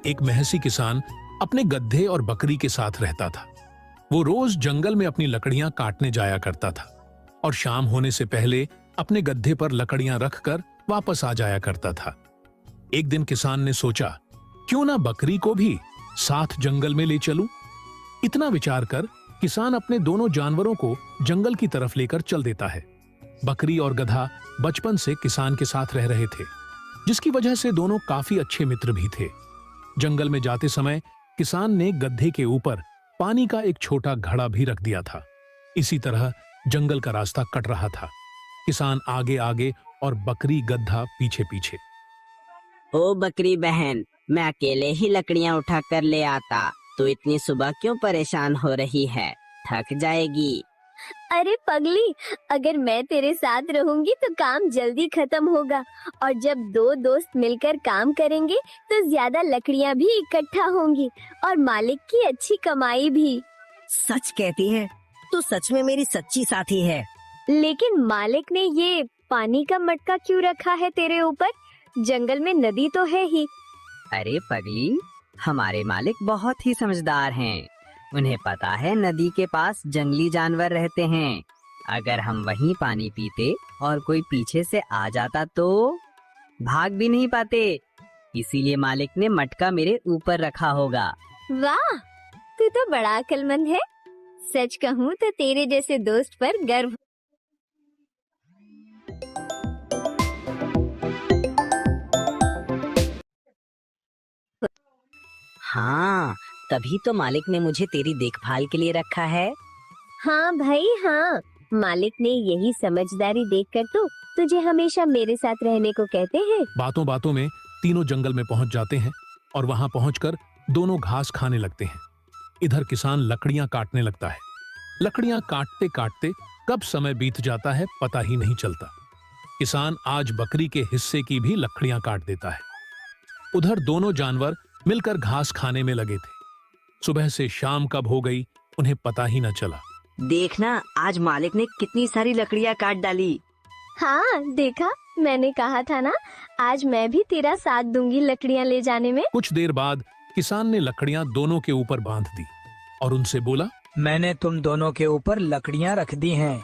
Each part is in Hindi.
एक मेहसी किसान अपने गधे और बकरी के साथ रहता था। वो रोज जंगल में अपनी लकड़ियां काटने जाया करता था और शाम होने से पहले अपने गधे पर लकड़ियां रखकर वापस आ जाया करता था। एक दिन किसान ने सोचा, क्यों ना बकरी को भी साथ जंगल में ले चलूं? इतना विचार कर किसान अपने दोनों जानवरों को जंगल की तरफ लेकर चल देता है। बकरी और गधा बचपन से किसान के साथ रह रहे थे, जिसकी वजह से दोनों काफी अच्छे मित्र भी थे। जंगल में जाते समय किसान ने गधे के ऊपर पानी का एक छोटा घड़ा भी रख दिया था। इसी तरह जंगल का रास्ता कट रहा था। किसान आगे आगे और बकरी गधा पीछे पीछे। ओ बकरी बहन, मैं अकेले ही लकड़ियां उठा कर ले आता। तू इतनी सुबह क्यों परेशान हो रही है? थक जाएगी। अरे पगली, अगर मैं तेरे साथ रहूंगी तो काम जल्दी खत्म होगा और जब दो दोस्त मिलकर काम करेंगे तो ज्यादा लकड़ियां भी इकट्ठा होंगी और मालिक की अच्छी कमाई भी। सच कहती है, तू सच में मेरी सच्ची साथी है। लेकिन मालिक ने ये पानी का मटका क्यों रखा है तेरे ऊपर? जंगल में नदी तो है ही। अरे पगली, हमारे मालिक बहुत ही समझदार हैं। उन्हें पता है नदी के पास जंगली जानवर रहते हैं। अगर हम वहीं पानी पीते और कोई पीछे से आ जाता तो भाग भी नहीं पाते। इसीलिए मालिक ने मटका मेरे ऊपर रखा होगा। वाह, तू तो बड़ा अक्लमंद है। सच कहूँ तो तेरे जैसे दोस्त पर गर्व। हाँ, तभी तो मालिक ने मुझे तेरी देखभाल के लिए रखा है। हाँ भाई हाँ, मालिक ने यही समझदारी देखकर तो तुझे हमेशा मेरे साथ रहने को कहते हैं। बातों बातों में तीनों जंगल में पहुंच जाते हैं और वहां पहुंचकर दोनों घास खाने लगते हैं। इधर किसान लकड़ियां काटने लगता है। लकड़ियां काटते काटते कब समय बीत जाता है पता ही नहीं चलता। किसान आज बकरी के हिस्से की भी लकड़ियां काट देता है। उधर दोनों जानवर मिलकर घास खाने में लगे थे। सुबह से शाम कब हो गई उन्हें पता ही न चला। देखना, आज मालिक ने कितनी सारी लकड़ियां काट डाली। हाँ देखा, मैंने कहा था ना, आज मैं भी तेरा साथ दूंगी लकड़ियां ले जाने में। कुछ देर बाद किसान ने लकड़ियां दोनों के ऊपर बांध दी और उनसे बोला, मैंने तुम दोनों के ऊपर लकड़ियां रख दी हैं।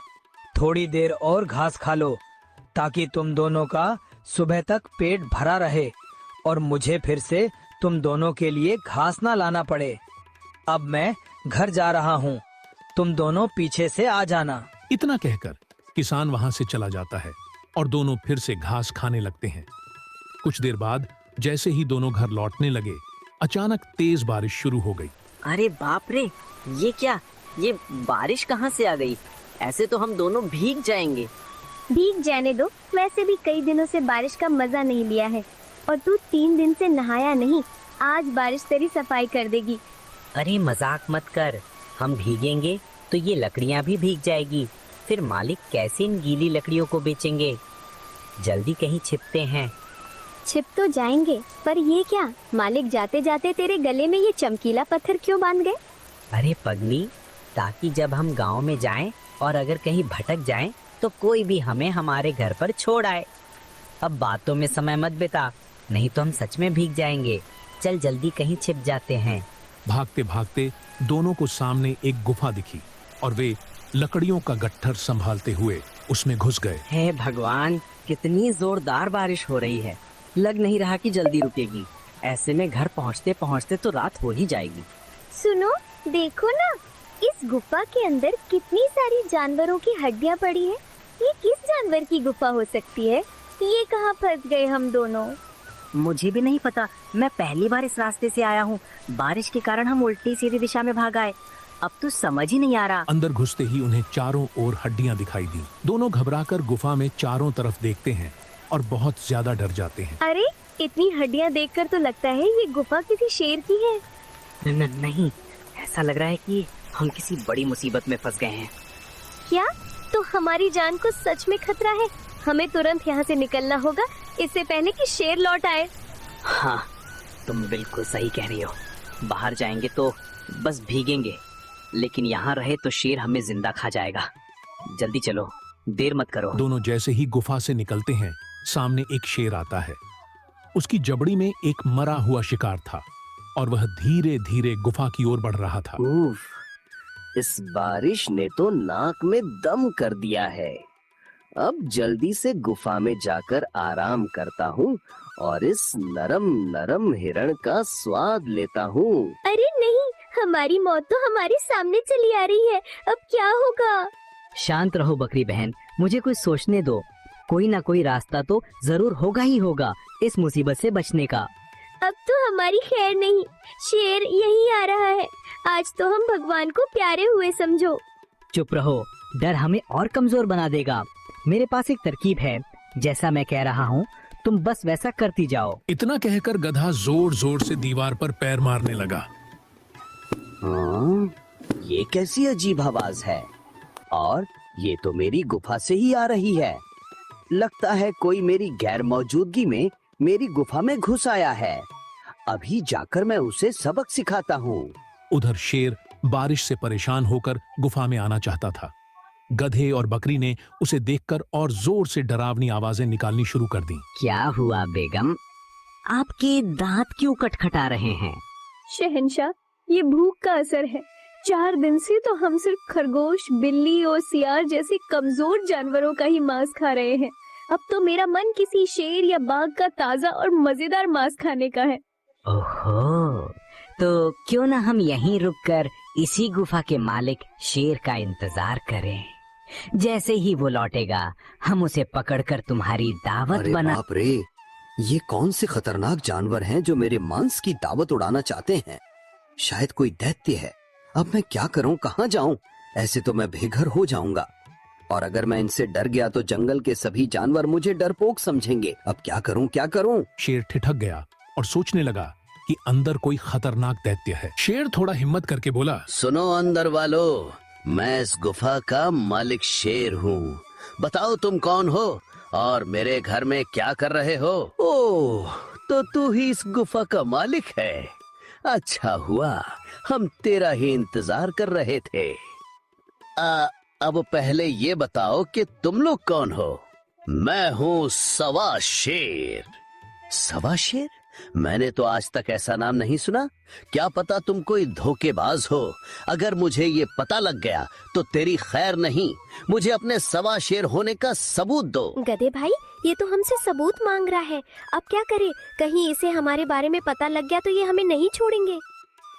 थोड़ी देर और घास खा लो ताकि तुम दोनों का सुबह तक पेट भरा रहे और मुझे फिर से तुम दोनों के लिए घास ना लाना पड़े। अब मैं घर जा रहा हूँ, तुम दोनों पीछे से आ जाना। इतना कहकर किसान वहां से चला जाता है और दोनों फिर से घास खाने लगते हैं। कुछ देर बाद जैसे ही दोनों घर लौटने लगे, अचानक तेज बारिश शुरू हो गई। अरे बाप रे, ये क्या? ये बारिश कहाँ से आ गई? ऐसे तो हम दोनों भीग जाएंगे। भीग जाने दो, वैसे भी कई दिनों से बारिश का मजा नहीं लिया है और तू 3 दिन से नहाया नहीं। आज बारिश तेरी सफाई कर देगी। अरे मजाक मत कर, हम भीगेंगे तो ये लकड़ियां भी भीग जाएगी। फिर मालिक कैसे इन गीली लकड़ियों को बेचेंगे? जल्दी कहीं छिपते हैं। छिप तो जाएंगे, पर ये क्या? मालिक जाते जाते तेरे गले में ये चमकीला पत्थर क्यों बांध गए? अरे पगली, ताकि जब हम गांव में जाएं और अगर कहीं भटक जाएं तो कोई भी हमें हमारे घर पर छोड़ आए। अब बातों में समय मत बिता, नहीं तो हम सच में भीग जाएंगे। चल जल्दी कहीं छिप जाते हैं। भागते भागते दोनों को सामने एक गुफा दिखी और वे लकड़ियों का गट्ठर संभालते हुए उसमें घुस गए। हे भगवान, कितनी जोरदार बारिश हो रही है। लग नहीं रहा कि जल्दी रुकेगी। ऐसे में घर पहुँचते पहुँचते तो रात हो ही जाएगी। सुनो, देखो ना, इस गुफा के अंदर कितनी सारी जानवरों की हड्डियां पड़ी हैं। ये किस जानवर की गुफा हो सकती है? ये कहाँ फंस गए हम दोनों? मुझे भी नहीं पता, मैं पहली बार इस रास्ते से आया हूँ। बारिश के कारण हम उल्टी सीधी दिशा में भाग आए। अब तो समझ ही नहीं आ रहा। अंदर घुसते ही उन्हें चारों ओर हड्डियां दिखाई दी। दोनों घबराकर गुफा में चारों तरफ देखते हैं और बहुत ज्यादा डर जाते हैं। अरे, इतनी हड्डियां देखकर तो लगता है ये गुफा किसी शेर की है। नहीं, ऐसा लग रहा है कि हम किसी बड़ी मुसीबत में फंस गए हैं। क्या? तो हमारी जान को सच में खतरा है। हमें तुरंत यहाँ से निकलना होगा, इससे पहले कि शेर लौट आए। हाँ, तुम बिल्कुल सही कह रही हो। बाहर जाएंगे तो बस भीगेंगे, लेकिन यहाँ रहे तो शेर हमें जिंदा खा जाएगा। जल्दी चलो, देर मत करो। दोनों जैसे ही गुफा से निकलते हैं, सामने एक शेर आता है। उसकी जबड़ी में एक मरा हुआ शिकार था और वह धीरे धीरे गुफा की ओर बढ़ रहा था। उफ, इस बारिश ने तो नाक में दम कर दिया है। अब जल्दी से गुफा में जाकर आराम करता हूँ और इस नरम नरम हिरण का स्वाद लेता हूँ। अरे नहीं, हमारी मौत तो हमारे सामने चली आ रही है। अब क्या होगा? शांत रहो बकरी बहन, मुझे कुछ सोचने दो। कोई ना कोई रास्ता तो जरूर होगा ही होगा इस मुसीबत से बचने का। अब तो हमारी खैर नहीं, शेर यही आ रहा है। आज तो हम भगवान को प्यारे हुए समझो। चुप रहो, डर हमें और कमजोर बना देगा। मेरे पास एक तरकीब है, जैसा मैं कह रहा हूँ तुम बस वैसा करती जाओ। इतना कहकर गधा जोर जोर से दीवार पर पैर मारने लगा। हाँ, ये कैसी अजीब आवाज है? और ये तो मेरी गुफा से ही आ रही है। लगता है कोई मेरी गैर मौजूदगी में मेरी गुफा में घुस आया है। अभी जाकर मैं उसे सबक सिखाता हूँ। उधर शेर बारिश से परेशान होकर गुफा में आना चाहता था। गधे और बकरी ने उसे देखकर और जोर से डरावनी आवाजें निकालनी शुरू कर दी। क्या हुआ बेगम, आपके दांत क्यों खटखटा रहे हैं? शहंशाह, ये भूख का असर है। 4 दिन से तो हम सिर्फ खरगोश, बिल्ली और सियार जैसे कमजोर जानवरों का ही मांस खा रहे हैं। अब तो मेरा मन किसी शेर या बाघ का ताजा और मजेदार मांस खाने का है। ओहो, तो क्यों ना हम यहीं रुककर इसी गुफा के मालिक शेर का इंतजार करें। जैसे ही वो लौटेगा हम उसे पकड़कर तुम्हारी दावत अरे बना। बाप रे, ये कौन से खतरनाक जानवर हैं जो मेरे मांस की दावत उड़ाना चाहते हैं? शायद कोई दैत्य है। अब मैं क्या करूं, कहां जाऊं? ऐसे तो मैं बेघर हो जाऊंगा, और अगर मैं इनसे डर गया तो जंगल के सभी जानवर मुझे डरपोक समझेंगे। अब क्या करूं, क्या करूं? शेर ठिठक गया और सोचने लगा कि अंदर कोई खतरनाक दैत्य है। शेर थोड़ा हिम्मत करके बोला, सुनो अंदर वालों, मैं इस गुफा का मालिक शेर हूँ। बताओ तुम कौन हो और मेरे घर में क्या कर रहे हो? ओह, तो तू ही इस गुफा का मालिक है। अच्छा हुआ, हम तेरा ही इंतजार कर रहे थे। अब पहले ये बताओ कि तुम लोग कौन हो? मैं हूँ सवा शेर। सवा शेर? मैंने तो आज तक ऐसा नाम नहीं सुना। क्या पता तुम कोई धोखेबाज हो। अगर मुझे ये पता लग गया तो तेरी खैर नहीं। मुझे अपने सवा शेर होने का सबूत दो। गधे भाई, ये तो हमसे सबूत मांग रहा है। अब क्या करें? कहीं इसे हमारे बारे में पता लग गया तो ये हमें नहीं छोड़ेंगे।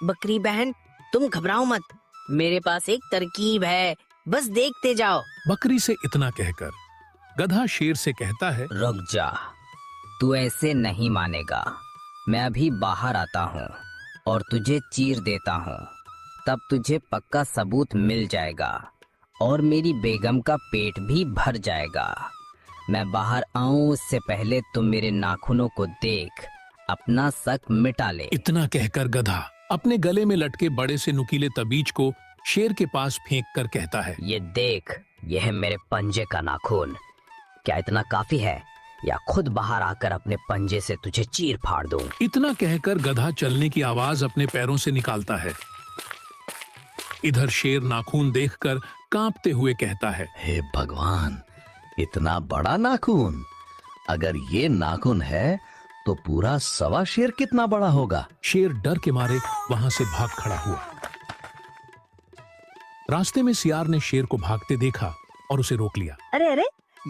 बकरी बहन, तुम घबराओ मत, मेरे पास एक तरकीब है, बस देखते जाओ। बकरी से इतना कहकर गधा शेर से कहता है, रुक जा, तू ऐसे नहीं मानेगा। मैं अभी बाहर आता हूँ और तुझे चीर देता हूँ, तब तुझे पक्का सबूत मिल जाएगा और मेरी बेगम का पेट भी भर जाएगा। मैं बाहर आऊँ उससे पहले तुम मेरे नाखूनों को देख अपना शक मिटा ले। इतना कहकर गधा अपने गले में लटके बड़े से नुकीले तबीज को शेर के पास फेंक कर कहता है, ये देख, यह है मेरे पंजे का नाखून। क्या इतना काफी है या खुद बाहर आकर अपने पंजे से तुझे चीर फाड़ दूं? इतना कहकर गधा चलने की आवाज अपने पैरों से निकालता है। इधर शेर नाखून देखकर कांपते हुए कहता है, हे भगवान, इतना बड़ा नाखून! अगर ये नाखून है तो पूरा सवा शेर कितना बड़ा होगा? शेर डर के मारे वहां से भाग खड़ा हुआ। रास्ते में सियार ने शेर को भागते देखा और उसे रोक लिया। अरे अरे,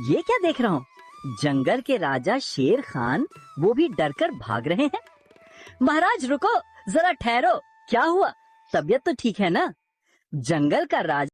ये क्या देख रहा हूँ? जंगल के राजा शेर खान वो भी डरकर भाग रहे हैं। महाराज रुको, जरा ठहरो, क्या हुआ? तबीयत तो ठीक है ना? जंगल का राजा